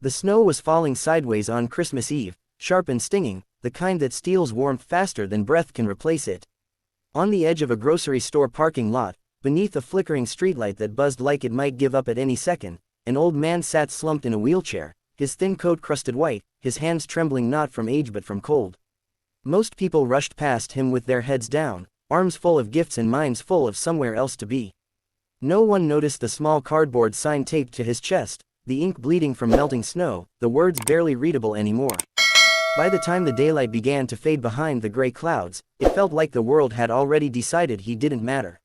The snow was falling sideways on Christmas Eve, sharp and stinging, the kind that steals warmth faster than breath can replace it. On the edge of a grocery store parking lot, beneath a flickering streetlight that buzzed like it might give up at any second, an old man sat slumped in a wheelchair, his thin coat crusted white, his hands trembling not from age but from cold. Most people rushed past him with their heads down, arms full of gifts and minds full of somewhere else to be. No one noticed the small cardboard sign taped to his chest, the ink bleeding from melting snow, the words barely readable anymore. By the time the daylight began to fade behind the gray clouds, it felt like the world had already decided he didn't matter.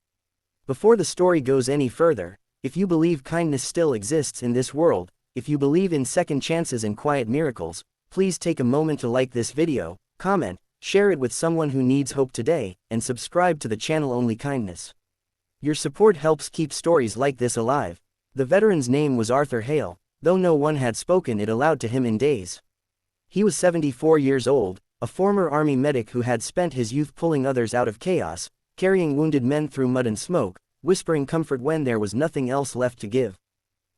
Before the story goes any further, if you believe kindness still exists in this world, if you believe in second chances and quiet miracles, please take a moment to like this video, comment, share it with someone who needs hope today, and subscribe to the channel Only Kindness. Your support helps keep stories like this alive. The veteran's name was Arthur Hale, though no one had spoken it aloud to him in days. He was 74 years old, a former army medic who had spent his youth pulling others out of chaos, carrying wounded men through mud and smoke, whispering comfort when there was nothing else left to give.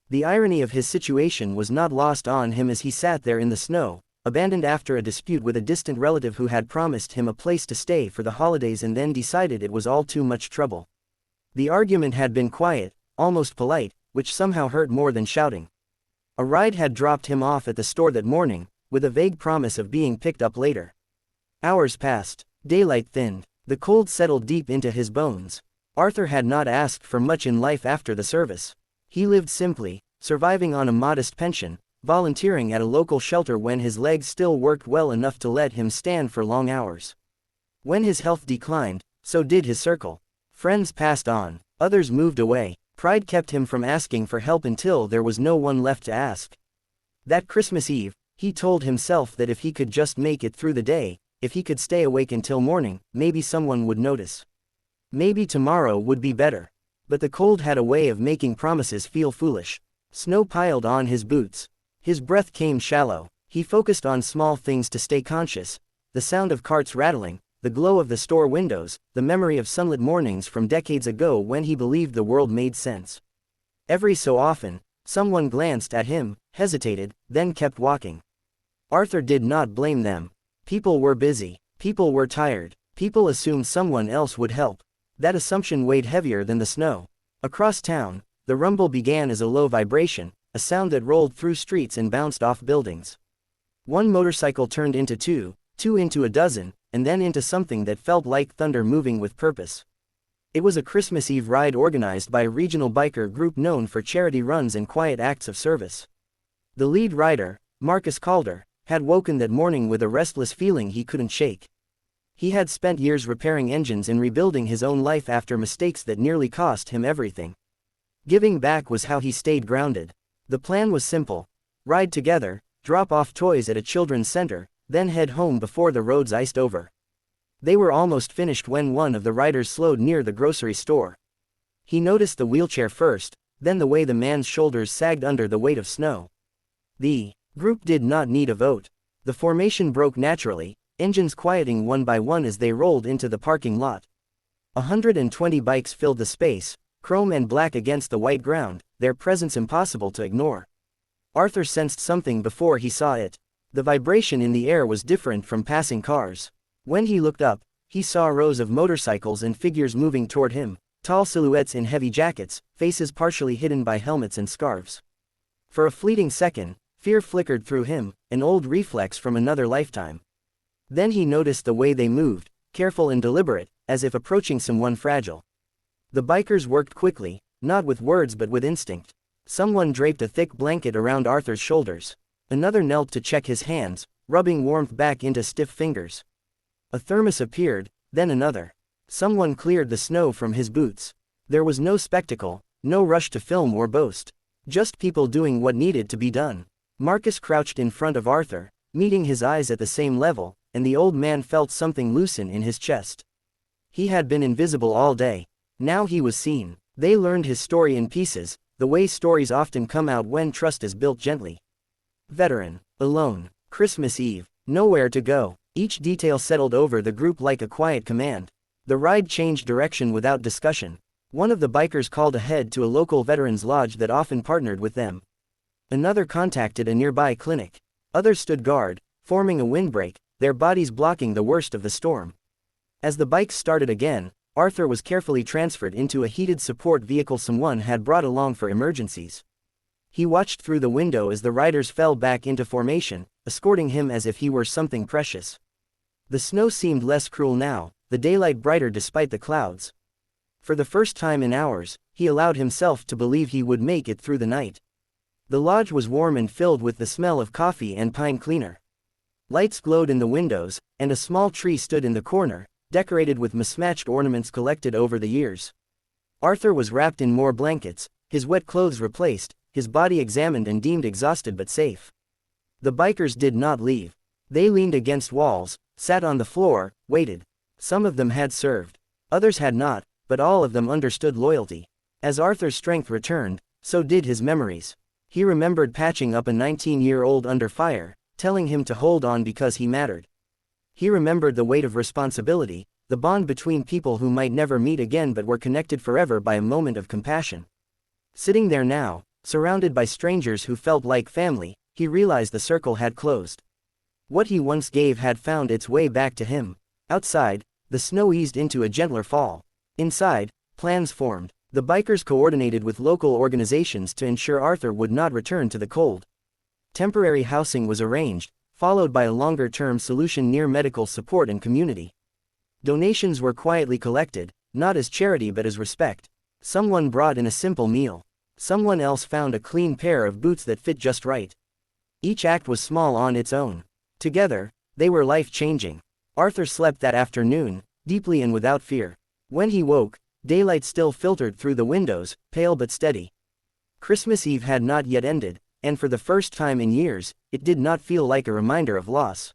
The irony of his situation was not lost on him as he sat there in the snow, abandoned after a dispute with a distant relative who had promised him a place to stay for the holidays and then decided it was all too much trouble. The argument had been quiet, almost polite, which somehow hurt more than shouting. A ride had dropped him off at the store that morning, with a vague promise of being picked up later. Hours passed, daylight thinned, the cold settled deep into his bones. Arthur had not asked for much in life after the service. He lived simply, surviving on a modest pension, volunteering at a local shelter when his legs still worked well enough to let him stand for long hours. When his health declined, so did his circle. Friends passed on, others moved away. Pride kept him from asking for help until there was no one left to ask. That Christmas Eve, he told himself that if he could just make it through the day, if he could stay awake until morning, maybe someone would notice. Maybe tomorrow would be better. But the cold had a way of making promises feel foolish. Snow piled on his boots. His breath came shallow. He focused on small things to stay conscious. The sound of carts rattling, the glow of the store windows, the memory of sunlit mornings from decades ago when he believed the world made sense. Every so often, someone glanced at him, hesitated, then kept walking. Arthur did not blame them. People were busy, people were tired, people assumed someone else would help. That assumption weighed heavier than the snow. Across town, the rumble began as a low vibration, a sound that rolled through streets and bounced off buildings. One motorcycle turned into two, two into a dozen, and then into something that felt like thunder moving with purpose. It was a Christmas Eve ride organized by a regional biker group known for charity runs and quiet acts of service. The lead rider, Marcus Calder, had woken that morning with a restless feeling he couldn't shake. He had spent years repairing engines and rebuilding his own life after mistakes that nearly cost him everything. Giving back was how he stayed grounded. The plan was simple: ride together, drop off toys at a children's center, then head home before the roads iced over. They were almost finished when one of the riders slowed near the grocery store. He noticed the wheelchair first, then the way the man's shoulders sagged under the weight of snow. The group did not need a vote. The formation broke naturally, engines quieting one by one as they rolled into the parking lot. 120 bikes filled the space, chrome and black against the white ground, their presence impossible to ignore. Arthur sensed something before he saw it. The vibration in the air was different from passing cars. When he looked up, he saw rows of motorcycles and figures moving toward him, tall silhouettes in heavy jackets, faces partially hidden by helmets and scarves. For a fleeting second, fear flickered through him, an old reflex from another lifetime. Then he noticed the way they moved, careful and deliberate, as if approaching someone fragile. The bikers worked quickly, not with words but with instinct. Someone draped a thick blanket around Arthur's shoulders. Another knelt to check his hands, rubbing warmth back into stiff fingers. A thermos appeared, then another. Someone cleared the snow from his boots. There was no spectacle, no rush to film or boast. Just people doing what needed to be done. Marcus crouched in front of Arthur, meeting his eyes at the same level, and the old man felt something loosen in his chest. He had been invisible all day. Now he was seen. They learned his story in pieces, the way stories often come out when trust is built gently. Veteran, alone, Christmas Eve, nowhere to go. Each detail settled over the group like a quiet command. The ride changed direction without discussion. One of the bikers called ahead to a local veterans lodge that often partnered with them. Another contacted a nearby clinic. Others stood guard, forming a windbreak, their bodies blocking the worst of the storm. As the bikes started again, Arthur was carefully transferred into a heated support vehicle someone had brought along for emergencies. He watched through the window as the riders fell back into formation, escorting him as if he were something precious. The snow seemed less cruel now, the daylight brighter despite the clouds. For the first time in hours, he allowed himself to believe he would make it through the night. The lodge was warm and filled with the smell of coffee and pine cleaner. Lights glowed in the windows, and a small tree stood in the corner, decorated with mismatched ornaments collected over the years. Arthur was wrapped in more blankets, his wet clothes replaced, his body examined and deemed exhausted but safe. The bikers did not leave. They leaned against walls, sat on the floor, waited. Some of them had served. Others had not, but all of them understood loyalty. As Arthur's strength returned, so did his memories. He remembered patching up a 19-year-old under fire, telling him to hold on because he mattered. He remembered the weight of responsibility, the bond between people who might never meet again but were connected forever by a moment of compassion. Sitting there now, surrounded by strangers who felt like family, he realized the circle had closed. What he once gave had found its way back to him. Outside, the snow eased into a gentler fall. Inside, plans formed. The bikers coordinated with local organizations to ensure Arthur would not return to the cold. Temporary housing was arranged, followed by a longer-term solution near medical support and community. Donations were quietly collected, not as charity but as respect. Someone brought in a simple meal. Someone else found a clean pair of boots that fit just right. Each act was small on its own. Together, they were life-changing. Arthur slept that afternoon, deeply and without fear. When he woke, daylight still filtered through the windows, pale but steady. Christmas Eve had not yet ended, and for the first time in years, it did not feel like a reminder of loss.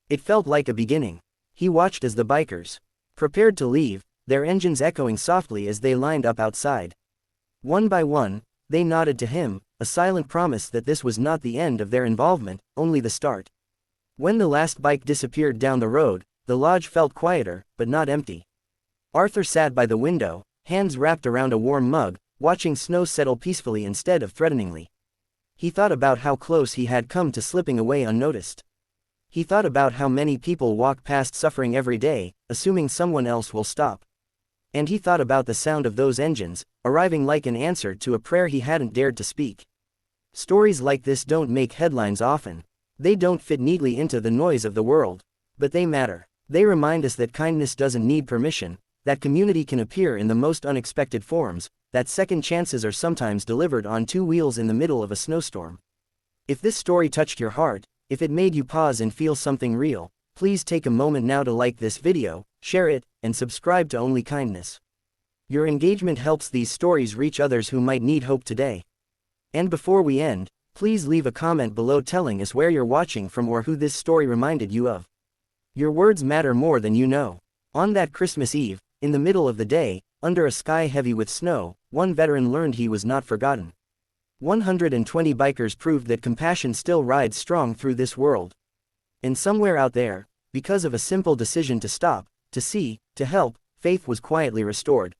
It felt like a beginning. He watched as the bikers prepared to leave, their engines echoing softly as they lined up outside. One by one, they nodded to him, a silent promise that this was not the end of their involvement, only the start. When the last bike disappeared down the road, the lodge felt quieter, but not empty. Arthur sat by the window, hands wrapped around a warm mug, watching snow settle peacefully instead of threateningly. He thought about how close he had come to slipping away unnoticed. He thought about how many people walk past suffering every day, assuming someone else will stop. And he thought about the sound of those engines, arriving like an answer to a prayer he hadn't dared to speak. Stories like this don't make headlines often. They don't fit neatly into the noise of the world. But they matter. They remind us that kindness doesn't need permission, that community can appear in the most unexpected forms, that second chances are sometimes delivered on two wheels in the middle of a snowstorm. If this story touched your heart, if it made you pause and feel something real, please take a moment now to like this video, share it, and subscribe to Only Kindness. Your engagement helps these stories reach others who might need hope today. And before we end, please leave a comment below telling us where you're watching from or who this story reminded you of. Your words matter more than you know. On that Christmas Eve, in the middle of the day, under a sky heavy with snow, one veteran learned he was not forgotten. 120 bikers proved that compassion still rides strong through this world. And somewhere out there, because of a simple decision to stop, to see, to help, faith was quietly restored.